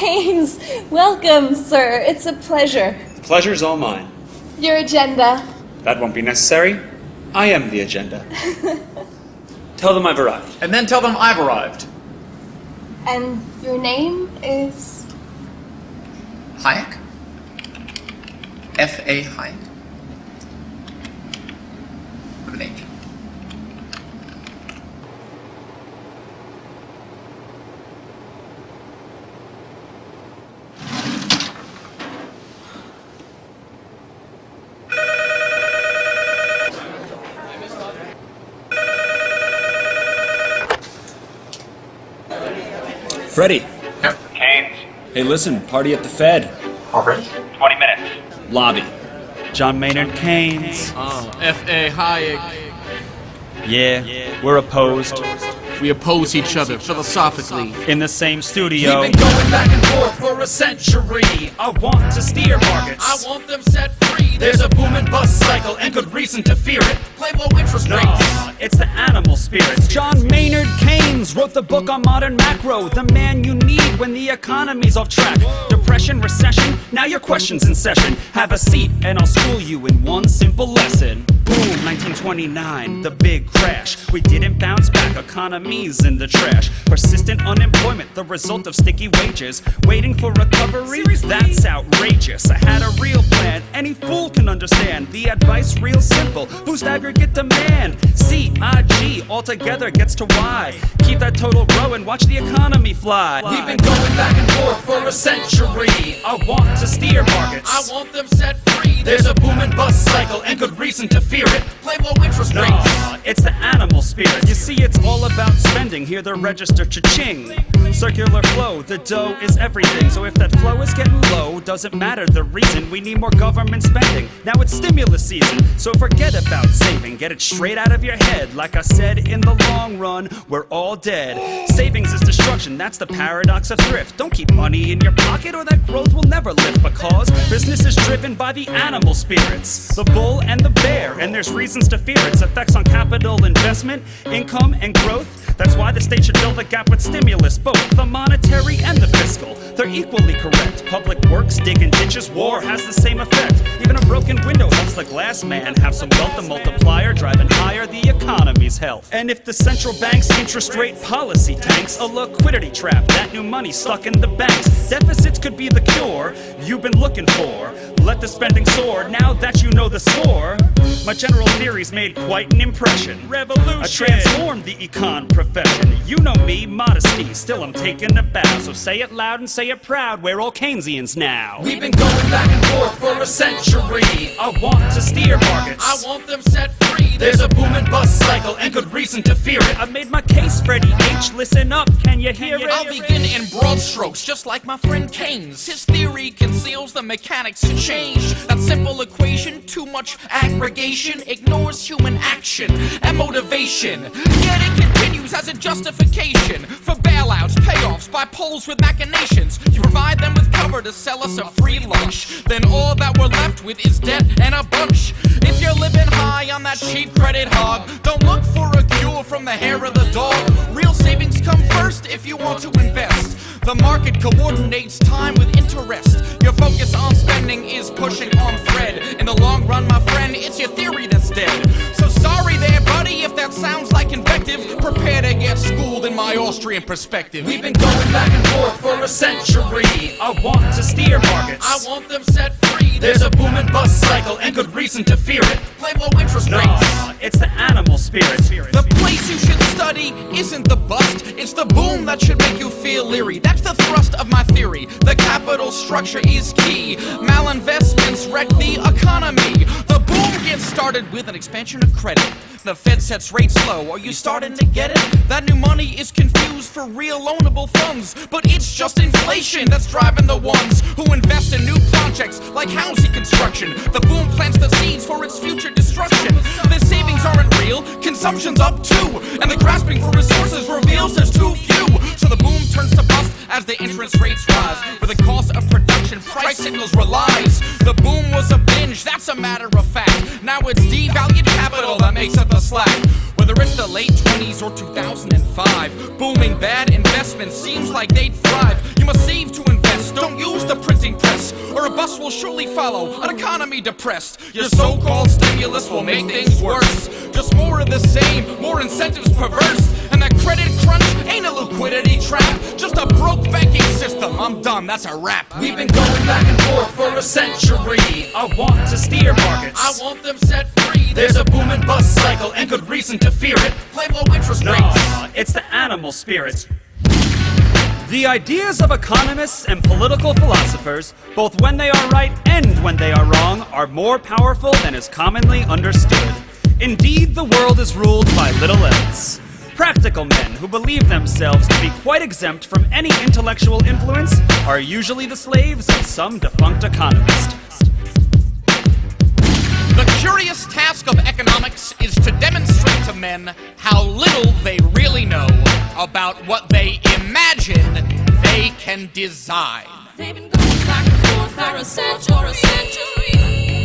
Keynes, welcome, sir. It's a pleasure. The pleasure's all mine. Your agenda. That won't be necessary. I am the agenda. Tell them I've arrived. And then tell them I've arrived. And your name is? Hayek? F.A. Hayek. With an H. Freddie. Yep. Keynes, Hey, listen, party at the Fed. Already? 20 minutes. Lobby. John Maynard Keynes. F.A. Hayek. Yeah, we're opposed. We oppose each other philosophically. In the same studio. We've been going back and forth for a century. I want to steer markets. I want them set free. There's a boom and bust cycle and good reason to fear it. Play low interest rates. It's the animal spirits. John Maynard Keynes wrote the book on modern macro. The man you need when the economy's off track. Depression, recession, now your question's in session. Have a seat and I'll school you in one simple lesson. Boom, 1929, the big crash. We didn't bounce back, economies in the trash. Persistent unemployment, the result of sticky wages. Waiting for recovery, that's outrageous. I had a real plan, any fool can understand. The advice real simple, boost aggregate demand. C-I-G, altogether gets to Y. Keep that total growing, watch the economy fly. We've been going back and forth for a century. I want to steer markets. I want them set free. There's a boom and bust cycle and good reason to fear it. Play low interest rates. It's the animal spirit. You see, it's all about spending. Hear the register cha-ching. Circular flow, the dough is everything. So if that flow is getting low, doesn't matter the reason. We need more government spending. Now it's stimulus season, so forget about saving. Get it straight out of your head. Like I said, in the long run, we're all dead. Savings is destruction, that's the paradox of thrift. Don't keep money in your pocket or that growth will never lift. Because business is driven by the animal spirits, the bull and the bear. And there's reasons to fear its effects on capital investment, income, and growth. That's why the state should fill the gap with stimulus, both the monetary and the fiscal. They're equally correct. Public works, digging ditches, war has the same effect. Even a broken window helps the glass man have some wealth. The multiplier driving higher the economy's health. And if the central bank's interest rate policy tanks, a liquidity trap, that new money stuck in the banks. Deficits could be the cure you've been looking for. Let the spending soar now that you know the score. My general theories made quite an impression. Revolution. I transformed the econ profession. You know me, modesty, still I'm taking a bow. So say it loud and say it proud, we're all Keynesians now. We've been going back and forth for a century. I want to steer markets. I want them set free. There's a boom and bust cycle and good reason to fear it. I made my case, Freddie H. Listen up, can you hear it? I'll begin in broad strokes, just like my friend Keynes. His theory conceals the mechanics to change. That simple equation, too much aggregation, ignores human action and motivation. Yet it continues as a justification for bailouts, payoffs by poles with machinations. You provide them with cover to sell us a free lunch. Then all that we're left with is debt and a bunch. If you're living high on that cheap credit hog, don't look for a cure from the hair of the dog. Real savings come first if you want to invest. The market coordinates time with interest. Your focus on spending is pushing on thread. In the long run, my friend, it's your theory that's dead. So sorry there, buddy, if that sounds like invective. Prepare to get schooled in my Austrian perspective. We've been going back and forth for a century. I want to steer markets. I want them set free. There's a boom and bust cycle and good reason to fear it. Play low interest rates. It's the animal spirit. The place you should study isn't the bust, it's the boom that should make you feel leery. That's the thrust of my theory. The capital structure is key. Malinvestments wreck the economy. The boom gets started with an expansion of credit. The Fed sets rates low. Are you starting to get it? That new money is confused for real loanable funds, but it's just inflation that's driving the ones who invest in new projects like housing construction. The boom plants the seeds for its future destruction. The savings aren't real, consumption's up too, and the grasping for resources reveals there's too few. So the boom turns to bust as the interest rates rise. With the cost of production, price signals relies. The boom was a binge, that's a matter of fact. Now it's devalued capital that makes up the slack. Whether it's the late 20s or 2005, booming bad investments seems like they'd thrive. You must save to invest, don't use the printing press, or a bus will surely follow, an economy depressed. Your so-called stimulus will make things worse. Just more of the same, more incentives perverse. And that credit crunch ain't a liquidity trap, just a broke banking system. I'm done, that's a wrap. We've been going back and forth for a century. I want to steer markets. I want them set free. There's a boom and bust cycle and good reason to fear it. Blame low interest rates. No, it's the animal spirit. The ideas of economists and political philosophers, both when they are right and when they are wrong, are more powerful than is commonly understood. Indeed, the world is ruled by little else. Practical men who believe themselves to be quite exempt from any intellectual influence are usually the slaves of some defunct economist. The curious task of economics is to demonstrate to men how little they really know about what they imagine they can design. They've been going back and forth for a century.